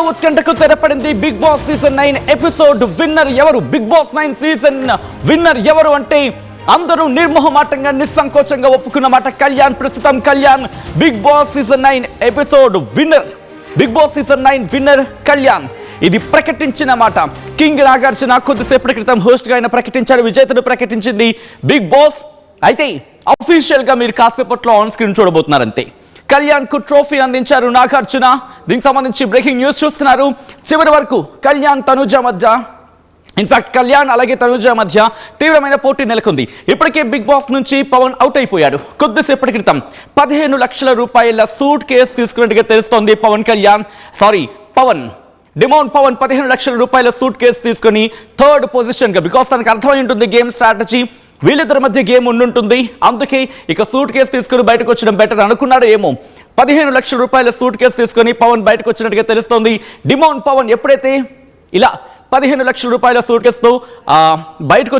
ఉత్కంఠకు తెరపడింది Bigg Boss season 9 episode winner ఎవరు? Bigg Boss 9 season winner ఎవరు అంటే అందరూ నిర్మోహమాటంగా నిస్సంకోచంగా ఒప్పుకున్న మాట కళ్యాణ్. ప్రస్తుతం Kalyan Bigg Boss season 9 episode winner. Bigg Boss season 9 winner Kalyan. ఇది ప్రకటించిన మాట కింగ్ నాగార్జున కొద్దిసేపటి క్రితం హోస్ట్ గా ఆయన ప్రకటించారు. విజేతను ప్రకటించింది బిగ్ బాస్. అయితే అఫీషియల్ గా మీరు కాసేపట్లో ఆన్ స్క్రీన్ చూడబోతున్నారు అంతే. కళ్యాణ్ కు ట్రోఫీ అందించారు నాగార్జున. దీనికి సంబంధించి బ్రేకింగ్ న్యూస్ చూస్తున్నారు. చివరి వరకు కళ్యాణ్ తనుజ మధ్య, ఇన్ఫాక్ట్ కళ్యాణ్ అలాగే తనుజ మధ్య తీవ్రమైన పోటీ నెలకొంది. ఇప్పటికే బిగ్ బాస్ నుంచి పవన్ అవుట్ అయిపోయాడు. కొద్దిసేపటి క్రితం 15 లక్షల రూపాయల సూట్ కేసు తీసుకున్నట్టుగా తెలుస్తోంది పవన్. డిమౌన్ పవన్ 15 లక్షల రూపాయల సూట్ కేసు తీసుకుని థర్డ్ పొజిషన్ గా, బికాస్ తనకు అర్థమై ఉంటుంది గేమ్ స్ట్రాటజీ, వీళ్ళిద్దరి మధ్య గేమ్ ఉండుంటుంది, అందుకే ఇక సూట్ కేసు తీసుకుని బయటకు వచ్చడం బెటర్ అనుకున్నాడు ఏమో. 15 లక్షల రూపాయల సూట్ కేసు తీసుకుని పవన్ బయటకు వచ్చినట్టుగా తెలుస్తోంది. డిమౌన్ పవన్ ఎప్పుడైతే ఇలా 15 లక్షల రూపాయల సూట్ కేసుతో బయటకు